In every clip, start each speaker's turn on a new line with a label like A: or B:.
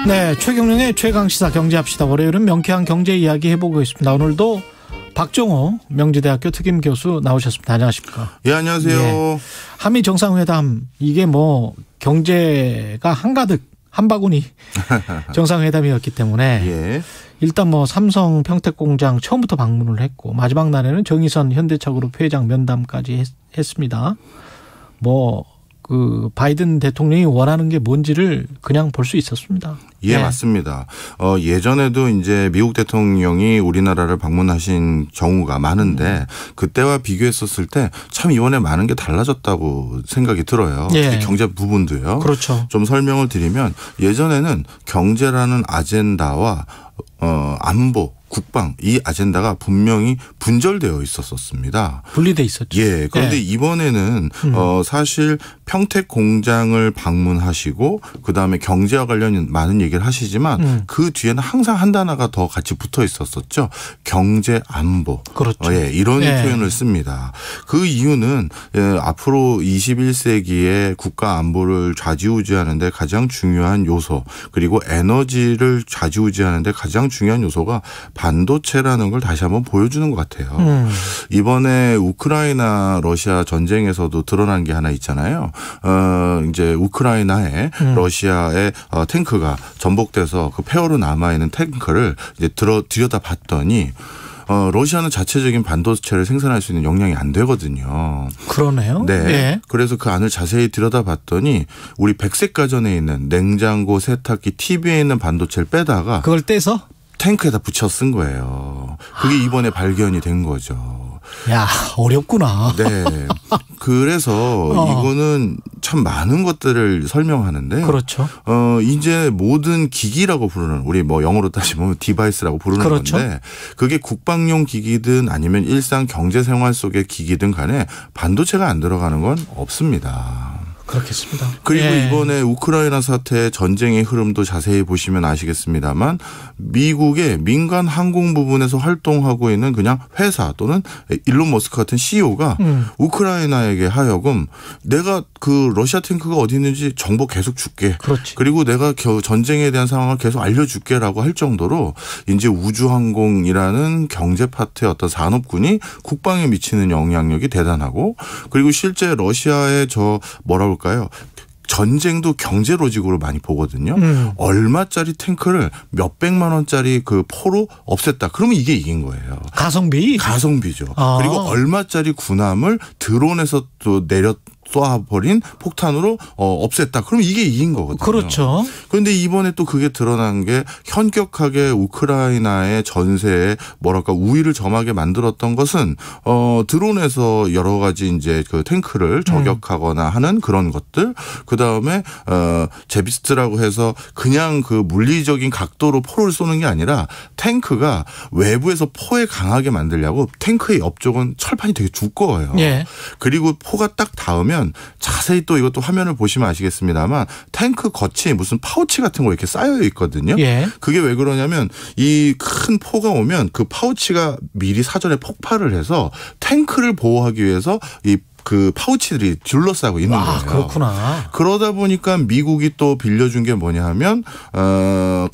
A: 네, 최경영의 최강시사 경제합시다. 월요일은 명쾌한 경제 이야기 해보고 있습니다. 오늘도 박정호 명지대학교 특임교수 나오셨습니다. 안녕하십니까?
B: 예, 안녕하세요. 예.
A: 한미 정상회담, 이게 뭐 경제가 한가득 한 바구니 정상회담이었기 때문에
B: 예.
A: 일단 뭐 삼성 평택공장 처음부터 방문을 했고 마지막 날에는 정의선 현대차그룹 회장 면담까지 했습니다. 뭐 그 바이든 대통령이 원하는 게 뭔지를 그냥 볼 수 있었습니다.
B: 예, 네. 맞습니다. 예전에도 이제 미국 대통령이 우리나라를 방문하신 경우가 많은데 그때와 비교했었을 때 참 이번에 많은 게 달라졌다고 생각이 들어요.
A: 예.
B: 특히 경제 부분도요.
A: 그렇죠.
B: 좀 설명을 드리면 예전에는 경제라는 아젠다와 안보, 국방 이 아젠다가 분명히 분절되어 있었습니다.
A: 분리돼 있었죠.
B: 예. 그런데 이번에는 사실 평택 공장을 방문하시고 그다음에 경제와 관련 많은 얘기를 하시지만 그 뒤에는 항상 한 단어가 더 같이 붙어 있었었죠. 경제 안보.
A: 그렇죠.
B: 예, 이런 표현을 씁니다. 그 이유는 앞으로 21세기에 국가 안보를 좌지우지하는 데 가장 중요한 요소 그리고 에너지를 좌지우지하는 데 가장 중요한 요소가 반도체라는 걸 다시 한번 보여주는 것 같아요. 이번에 우크라이나 러시아 전쟁에서도 드러난 게 하나 있잖아요. 이제 우크라이나에 러시아의 탱크가 전복돼서 그 폐허로 남아있는 탱크를 이제 들여다봤더니 러시아는 자체적인 반도체를 생산할 수 있는 역량이 안 되거든요.
A: 그러네요.
B: 네.
A: 예.
B: 그래서 그 안을 자세히 들여다봤더니 우리 백색가전에 있는 냉장고, 세탁기, TV에 있는 반도체를 빼다가
A: 그걸 떼서
B: 탱크에다 붙여 쓴 거예요. 그게 이번에 발견이 된 거죠.
A: 야, 어렵구나.
B: 네. 그래서 이거는 참 많은 것들을 설명하는데.
A: 그렇죠.
B: 이제 모든 기기라고 부르는 우리 뭐 영어로 따지면 디바이스라고 부르는
A: 그렇죠.
B: 건데 그게 국방용 기기든 아니면 일상 경제 생활 속의 기기든 간에 반도체가 안 들어가는 건 없습니다.
A: 그렇겠습니다.
B: 그리고
A: 예.
B: 이번에 우크라이나 사태 전쟁의 흐름도 자세히 보시면 아시겠습니다만 미국의 민간 항공 부분에서 활동하고 있는 그냥 회사 또는 일론 머스크 같은 CEO가 우크라이나에게 하여금 내가 그 러시아 탱크가 어디 있는지 정보 계속 줄게.
A: 그렇지.
B: 그리고 내가 전쟁에 대한 상황을 계속 알려줄게라고 할 정도로 이제 우주항공이라는 경제 파트의 어떤 산업군이 국방에 미치는 영향력이 대단하고 그리고 실제 러시아의 뭐라고 할까요? 전쟁도 경제 로직으로 많이 보거든요. 얼마짜리 탱크를 몇백만 원짜리 그 포로 없앴다. 그러면 이게 이긴 거예요. 가성비죠. 그리고 얼마짜리 군함을 드론에서 또 쏴버린 폭탄으로 없앴다. 그럼 이게 이긴 거거든요.
A: 그렇죠.
B: 그런데 이번에 또 그게 드러난 게 현격하게 우크라이나의 전세에 뭐랄까 우위를 점하게 만들었던 것은 드론에서 여러 가지 이제 그 탱크를 저격하거나 하는 그런 것들. 그 다음에 제비스트라고 해서 그냥 그 물리적인 각도로 포를 쏘는 게 아니라 탱크가 외부에서 포에 강하게 만들려고 탱크의 옆쪽은 철판이 되게 두꺼워요.
A: 예.
B: 그리고 포가 딱 닿으면 자세히 또 이것도 화면을 보시면 아시겠습니다만 탱크 겉이 무슨 파우치 같은 거 이렇게 쌓여 있거든요.
A: 예.
B: 그게 왜 그러냐면 이 큰 포가 오면 그 파우치가 미리 사전에 폭발을 해서 탱크를 보호하기 위해서 그 파우치들이 둘러싸고 있는 거예요.
A: 그렇구나.
B: 그러다 보니까 미국이 또 빌려준 게 뭐냐 하면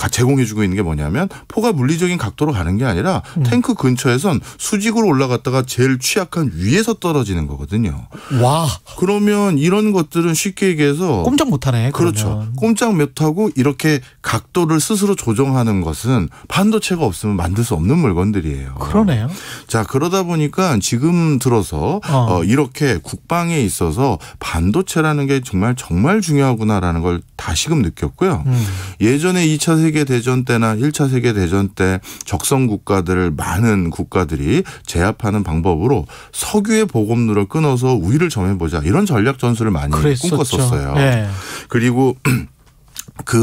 B: 제공해주고 있는 게 뭐냐면 포가 물리적인 각도로 가는 게 아니라 탱크 근처에선 수직으로 올라갔다가 제일 취약한 위에서 떨어지는 거거든요.
A: 와.
B: 그러면 이런 것들은 쉽게 얘기해서
A: 꼼짝 못하네.
B: 그렇죠.
A: 그러면.
B: 꼼짝 못하고 이렇게 각도를 스스로 조정하는 것은 반도체가 없으면 만들 수 없는 물건들이에요.
A: 그러네요.
B: 자, 그러다 보니까 지금 들어서 이렇게 국방에 있어서 반도체라는 게 정말 중요하구나라는 걸 다시금 느꼈고요. 예전에 2차 세계대전 때나 1차 세계대전 때 적성 국가들을 많은 국가들이 제압하는 방법으로 석유의 보급로를 끊어서 우위를 점해보자 이런 전략 전술을 많이 꿈꿨었어요.
A: 네.
B: 그리고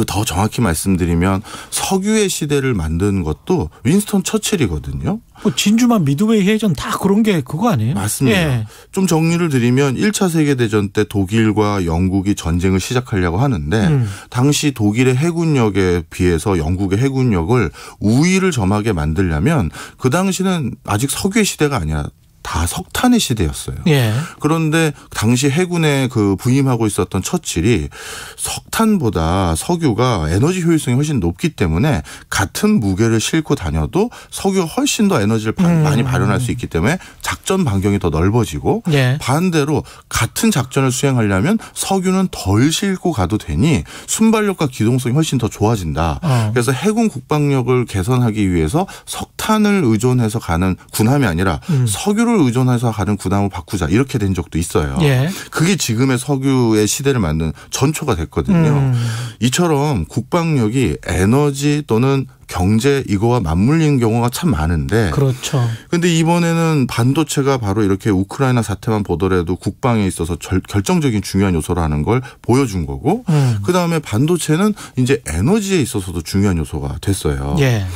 B: 더 정확히 말씀드리면 석유의 시대를 만든 것도 윈스턴 처칠이거든요.
A: 뭐 진주만 미드웨이 해전 다 그런 게 그거 아니에요?
B: 맞습니다.
A: 예.
B: 좀 정리를 드리면 1차 세계대전 때 독일과 영국이 전쟁을 시작하려고 하는데 당시 독일의 해군력에 비해서 영국의 해군력을 우위를 점하게 만들려면 그 당시는 아직 석유의 시대가 아니라 다 석탄의 시대였어요.
A: 예.
B: 그런데 당시 해군에 그 부임하고 있었던 처칠이 석탄보다 석유가 에너지 효율성이 훨씬 높기 때문에 같은 무게를 싣고 다녀도 석유가 훨씬 더 에너지를 많이 발현할 수 있기 때문에 작전 반경이 더 넓어지고
A: 예.
B: 반대로 같은 작전을 수행하려면 석유는 덜 싣고 가도 되니 순발력과 기동성이 훨씬 더 좋아진다. 그래서 해군 국방력을 개선하기 위해서 석탄을 의존해서 가는 군함이 아니라 석유를 의존해서 가는 군함을 바꾸자 이렇게 된 적도 있어요.
A: 예.
B: 그게 지금의 석유의 시대를 만든 전초가 됐거든요. 이처럼 국방력이 에너지 또는 경제 이거와 맞물리는 경우가 참 많은데
A: 그렇죠.
B: 근데 이번에는 반도체가 바로 이렇게 우크라이나 사태만 보더라도 국방에 있어서 결정적인 중요한 요소라는 걸 보여준 거고 그다음에 반도체는 이제 에너지에 있어서도 중요한 요소가 됐어요.
A: 예.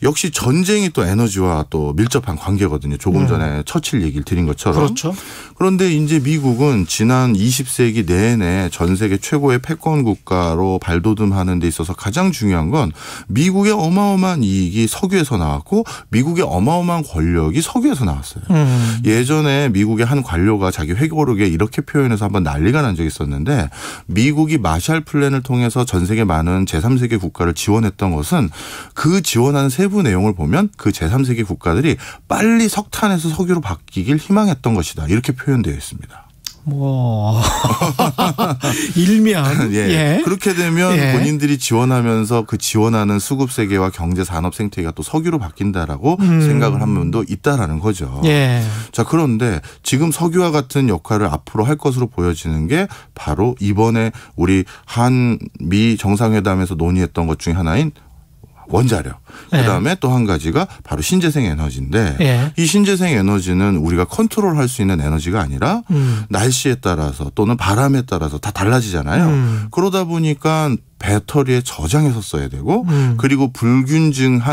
B: 역시 전쟁이 또 에너지와 또 밀접한 관계거든요. 조금 전에 처칠 얘기를 드린 것처럼.
A: 그렇죠.
B: 그런데 이제 미국은 지난 20세기 내내 전 세계 최고의 패권 국가로 발돋움하는 데 있어서 가장 중요한 건 미국의 어마어마한 이익이 석유에서 나왔고 미국의 어마어마한 권력이 석유에서 나왔어요. 예전에 미국의 한 관료가 자기 회고록에 이렇게 표현해서 한번 난리가 난 적이 있었는데 미국이 마샬 플랜을 통해서 전 세계 많은 제3세계 국가를 지원했던 것은 그 지원하는 세부 내용을 보면 그 제3세계 국가들이 빨리 석탄에서 석유로 바뀌길 희망했던 것이다. 이렇게 표현되어 있습니다.
A: 뭐 일면
B: 예.
A: 예.
B: 그렇게 되면
A: 예.
B: 본인들이 지원하면서 그 지원하는 수급 세계와 경제 산업 생태계가 또 석유로 바뀐다라고 생각을 한 면도 있다라는 거죠.
A: 예.
B: 자, 그런데 지금 석유와 같은 역할을 앞으로 할 것으로 보여지는 게 바로 이번에 우리 한미 정상회담에서 논의했던 것 중에 하나인 원자력. 그다음에 또 한 가지가 바로 신재생 에너지인데
A: 예.
B: 이 신재생 에너지는 우리가 컨트롤할 수 있는 에너지가 아니라 날씨에 따라서 또는 바람에 따라서 다 달라지잖아요. 그러다 보니까 배터리에 저장해서 써야 되고 그리고 불균질한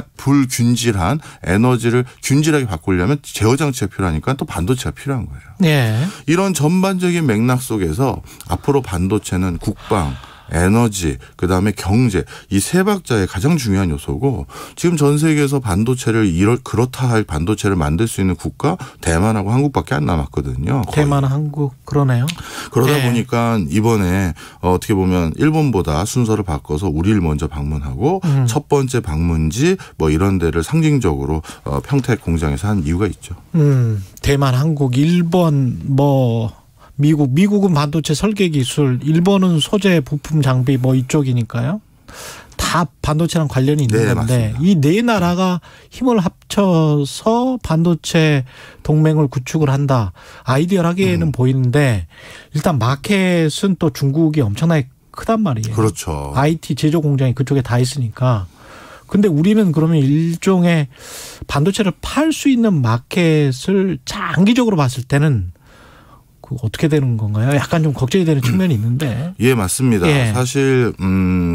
B: 에너지를 균질하게 바꾸려면 제어 장치가 필요하니까 또 반도체가 필요한 거예요.
A: 예.
B: 이런 전반적인 맥락 속에서 앞으로 반도체는 국방 에너지, 그다음에 경제 이 세 박자의 가장 중요한 요소고 지금 전 세계에서 반도체를 그렇다 할 반도체를 만들 수 있는 국가 대만하고 한국밖에 안 남았거든요. 거의.
A: 대만, 한국 그러네요.
B: 그러다
A: 예.
B: 보니까 이번에 어떻게 보면 일본보다 순서를 바꿔서 우리를 먼저 방문하고 첫 번째 방문지 뭐 이런 데를 상징적으로 평택 공장에서 한 이유가 있죠.
A: 대만, 한국, 일본 뭐 미국은 반도체 설계 기술, 일본은 소재, 부품, 장비 뭐 이쪽이니까요. 다 반도체랑 관련이 있는
B: 네,
A: 건데
B: 맞습니다.
A: 이 네 나라가 힘을 합쳐서 반도체 동맹을 구축을 한다. 아이디어하게는 보이는데 일단 마켓은 또 중국이 엄청나게 크단 말이에요.
B: 그렇죠.
A: IT 제조 공장이 그쪽에 다 있으니까. 근데 우리는 그러면 일종의 반도체를 팔 수 있는 마켓을 장기적으로 봤을 때는 어떻게 되는 건가요? 약간 좀 걱정이 되는 측면이 있는데.
B: 예, 맞습니다.
A: 예.
B: 사실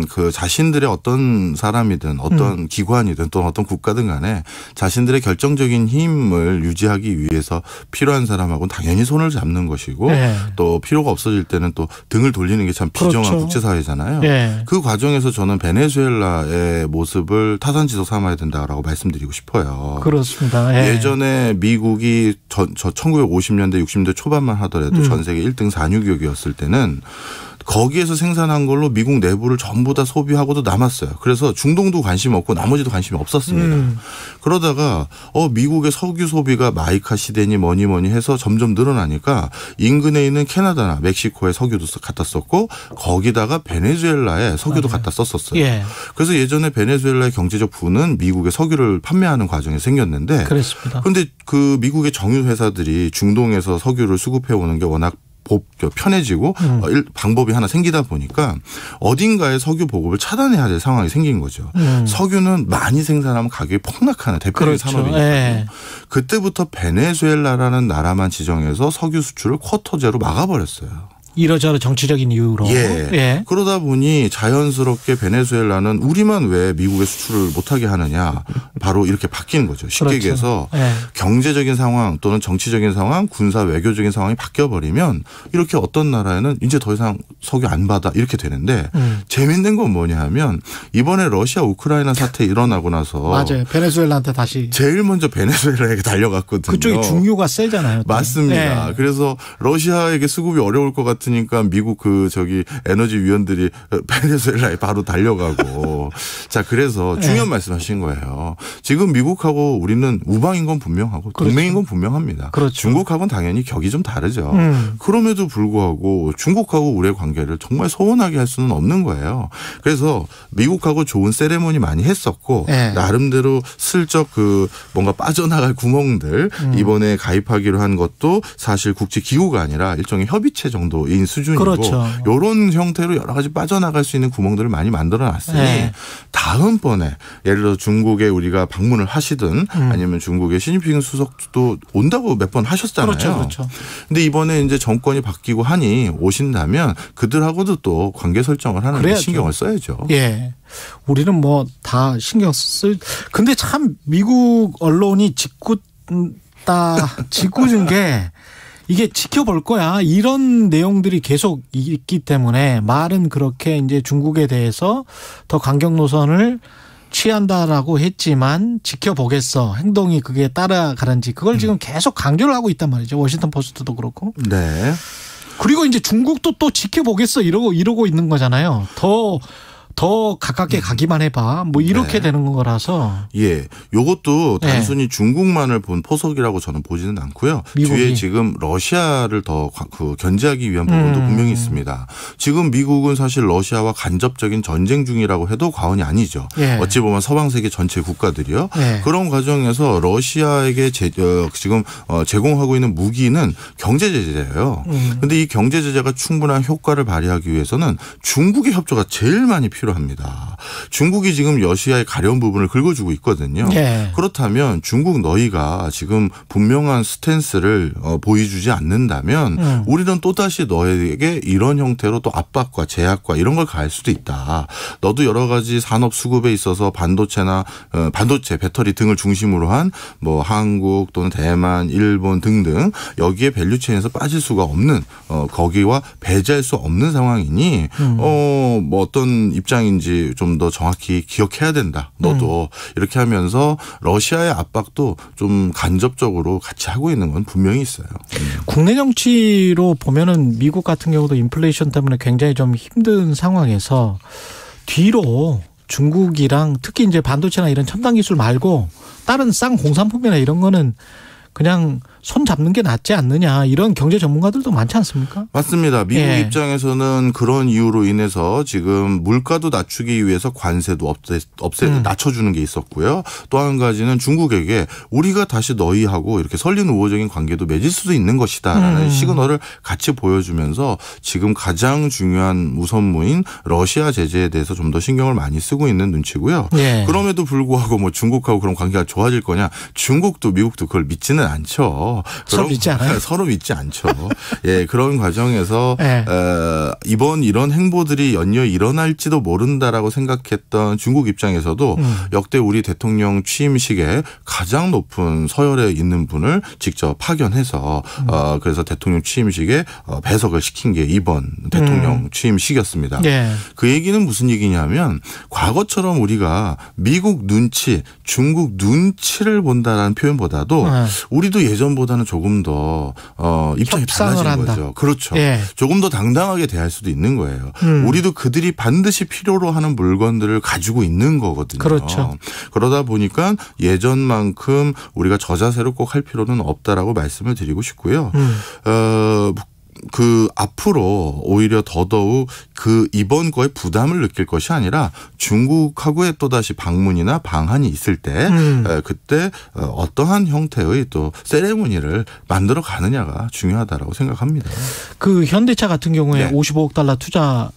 B: 그 자신들의 어떤 사람이든 어떤 기관이든 또 어떤 국가든 간에 자신들의 결정적인 힘을 유지하기 위해서 필요한 사람하고는 당연히 손을 잡는 것이고
A: 예.
B: 또 필요가 없어질 때는 또 등을 돌리는 게 참 비정한
A: 그렇죠.
B: 국제사회잖아요.
A: 예.
B: 그 과정에서 저는 베네수엘라의 모습을 타산지석 삼아야 된다라고 말씀드리고 싶어요.
A: 그렇습니다. 예.
B: 예전에 미국이 저 1950년대 60년대 초반만 하더라도 전 세계 1등 산유국이었을 때는 거기에서 생산한 걸로 미국 내부를 전부 다 소비하고도 남았어요. 그래서 중동도 관심 없고 나머지도 관심이 없었습니다. 그러다가 미국의 석유 소비가 마이카 시대니 뭐니 해서 점점 늘어나니까 인근에 있는 캐나다나 멕시코에 석유도 갖다 썼고 거기다가 베네수엘라에 석유도 갖다 썼었어요.
A: 예.
B: 그래서 예전에 베네수엘라의 경제적 부는 미국의 석유를 판매하는 과정에 생겼는데
A: 그렇습니다.
B: 그런데 그 미국의 정유 회사들이 중동에서 석유를 수급해 오는 게 워낙 편해지고 방법이 하나 생기다 보니까 어딘가에 석유 보급을 차단해야 될 상황이 생긴 거죠. 석유는 많이 생산하면 가격이 폭락하는 대표적인
A: 그렇죠.
B: 산업이니까요.
A: 예.
B: 그때부터 베네수엘라라는 나라만 지정해서 석유 수출을 쿼터제로 막아버렸어요.
A: 이러저러 정치적인 이유로.
B: 예. 그러다 보니 자연스럽게 베네수엘라는 우리만 왜 미국에 수출을 못하게 하느냐. 바로 이렇게 바뀌는 거죠. 쉽게
A: 그렇죠.
B: 얘기해서 경제적인 상황 또는 정치적인 상황, 군사 외교적인 상황이 바뀌어버리면 이렇게 어떤 나라에는 이제 더 이상 석유 안 받아 이렇게 되는데 재밌는 건 뭐냐 하면 이번에 러시아 우크라이나 사태 일어나고 나서
A: 맞아요. 베네수엘라한테 다시.
B: 제일 먼저 베네수엘라에게 달려갔거든요.
A: 그쪽이 중유가 세잖아요. 또.
B: 맞습니다. 그래서 러시아에게 수급이 어려울 것 같으니까 미국 에너지 위원들이 베네수엘라에 바로 달려가고 자 그래서 중요한 말씀하신 거예요. 지금 미국하고 우리는 우방인 건 분명하고 동맹인 건 분명합니다.
A: 그렇죠.
B: 중국하고는 당연히 격이 좀 다르죠. 그럼에도 불구하고 중국하고 우리의 관계를 정말 소원하게 할 수는 없는 거예요. 그래서 미국하고 좋은 세레모니 많이 했었고 나름대로 슬쩍 뭔가 빠져나갈 구멍들 이번에 가입하기로 한 것도 사실 국제기구가 아니라 일종의 협의체 정도인 수준이고
A: 그렇죠.
B: 이런 형태로 여러 가지 빠져나갈 수 있는 구멍들을 많이 만들어놨으니 다음번에 예를 들어 중국에 우리가 방문을 하시든 아니면 중국의 시진핑 수석도 온다고 몇 번 하셨잖아요.
A: 그렇죠.
B: 근데 이번에 이제 정권이 바뀌고 하니 오신다면 그들하고도 또 관계 설정을 하는 데 신경을 써야죠.
A: 예. 우리는 뭐 다 신경 근데 참 미국 언론이 짓궂은 게 이게 지켜볼 거야. 이런 내용들이 계속 있기 때문에 말은 그렇게 이제 중국에 대해서 더 강경 노선을 취한다라고 했지만 지켜보겠어. 행동이 그게 따라가는지 그걸 지금 계속 강조를 하고 있단 말이죠. 워싱턴 포스트도 그렇고.
B: 네.
A: 그리고 이제 중국도 또 지켜보겠어 이러고 있는 거잖아요. 더 가깝게 가기만 해봐. 뭐 이렇게 되는 거라서.
B: 예. 요것도 단순히 중국만을 본 포석이라고 저는 보지는 않고요. 미국이. 뒤에 지금 러시아를 더 견제하기 위한 부분도 분명히 있습니다. 지금 미국은 사실 러시아와 간접적인 전쟁 중이라고 해도 과언이 아니죠. 어찌 보면 서방 세계 전체 국가들이요. 그런 과정에서 러시아에게 지금 제공하고 있는 무기는 경제 제재예요. 그런데 이 경제 제재가 충분한 효과를 발휘하기 위해서는 중국의 협조가 제일 많이 필요합니다. 중국이 지금 러시아의 가려운 부분을 긁어주고 있거든요. 그렇다면 중국 너희가 지금 분명한 스탠스를 보여주지 않는다면 우리는 또다시 너에게 이런 형태로 또 압박과 제약과 이런 걸 가할 수도 있다. 너도 여러 가지 산업 수급에 있어서 반도체, 배터리 등을 중심으로 한 뭐 한국 또는 대만, 일본 등등 여기에 밸류체인에서 빠질 수가 없는 거기와 배제할 수 없는 상황이니 뭐 어떤 입장인지 좀 더 정확히 기억해야 된다. 너도 이렇게 하면서 러시아의 압박도 좀 간접적으로 같이 하고 있는 건 분명히 있어요.
A: 국내 정치로 보면은 미국 같은 경우도 인플레이션 때문에 굉장히 좀 힘든 상황에서 뒤로 중국이랑 특히 이제 반도체나 이런 첨단 기술 말고 다른 쌍 공산품이나 이런 거는 그냥 손 잡는 게 낫지 않느냐 이런 경제 전문가들도 많지 않습니까?
B: 맞습니다. 미국 입장에서는 그런 이유로 인해서 지금 물가도 낮추기 위해서 관세도 낮춰주는 게 있었고요. 또 한 가지는 중국에게 우리가 다시 너희하고 이렇게 설린 우호적인 관계도 맺을 수도 있는 것이다라는 시그널을 같이 보여주면서 지금 가장 중요한 우선무인 러시아 제재에 대해서 좀 더 신경을 많이 쓰고 있는 눈치고요. 그럼에도 불구하고 뭐 중국하고 그런 관계가 좋아질 거냐? 중국도 미국도 그걸 믿지는 않죠.
A: 서로 믿지 않아요?
B: 서로 믿지 않죠. 예, 그런 과정에서 이번 이런 행보들이 연이어 일어날지도 모른다라고 생각했던 중국 입장에서도 역대 우리 대통령 취임식에 가장 높은 서열에 있는 분을 직접 파견해서 그래서 대통령 취임식에 배석을 시킨 게 이번 대통령 취임식이었습니다. 그 얘기는 무슨 얘기냐면 과거처럼 우리가 미국 눈치, 중국 눈치를 본다라는 표현보다도 우리도 예전보다는 조금 더 입장이 달라진 거죠. 그렇죠. 조금 더 당당하게 대할 수도 있는 거예요. 우리도 그들이 반드시 필요로 하는 물건들을 가지고 있는 거거든요.
A: 그렇죠.
B: 그러다 보니까 예전만큼 우리가 저자세로 꼭 할 필요는 없다라고 말씀을 드리고 싶고요. 앞으로 오히려 더더욱 이번 거에 부담을 느낄 것이 아니라 중국하고의 또다시 방문이나 방한이 있을 때 그때 어떠한 형태의 또 세레모니를 만들어 가느냐가 중요하다라고 생각합니다.
A: 현대차 같은 경우에 55억 달러 투자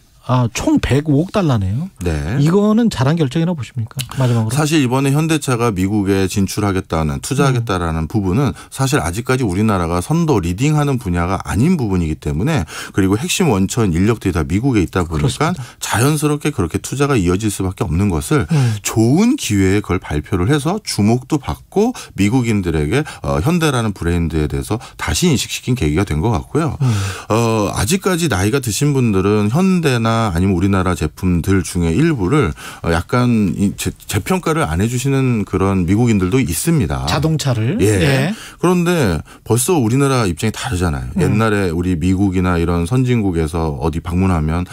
A: 총 105억 달러네요.
B: 네.
A: 이거는 잘한 결정이라고 보십니까? 마지막으로.
B: 사실 이번에 현대차가 미국에 진출하겠다는 투자하겠다라는 부분은 사실 아직까지 우리나라가 선도 리딩하는 분야가 아닌 부분이기 때문에 그리고 핵심 원천 인력들이 다 미국에 있다 보니까 그렇습니다. 자연스럽게 그렇게 투자가 이어질 수밖에 없는 것을 좋은 기회에 그걸 발표를 해서 주목도 받고 미국인들에게 현대라는 브랜드에 대해서 다시 인식시킨 계기가 된 것 같고요. 아직까지 나이가 드신 분들은 현대나 아니면 우리나라 제품들 중에 일부를 약간 재평가를 안 해주시는 그런 미국인들도 있습니다.
A: 자동차를.
B: 예.
A: 예.
B: 그런데 벌써 우리나라 입장이 다르잖아요. 옛날에 우리 미국이나 이런 선진국에서 어디 방문하면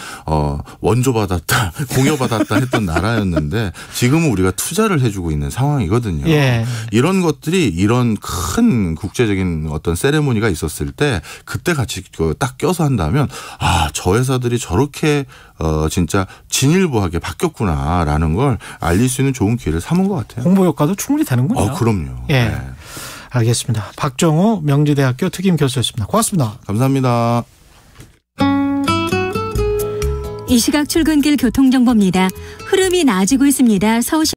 B: 원조 받았다, 공여 받았다 했던 나라였는데 지금은 우리가 투자를 해주고 있는 상황이거든요.
A: 예.
B: 이런 것들이 이런 큰 국제적인 어떤 세레모니가 있었을 때 그때 같이 딱 껴서 한다면 저 회사들이 저렇게 진짜 진일보하게 바뀌었구나라는 걸 알릴 수 있는 좋은 기회를 삼은 것 같아요.
A: 홍보 효과도 충분히 되는군요.
B: 그럼요.
A: 예.
B: 네.
A: 알겠습니다. 박정호 명지대학교 특임 교수였습니다. 고맙습니다.
B: 감사합니다.
C: 이 시각 출근길 교통정보입니다. 흐름이 나아지고 있습니다. 서울시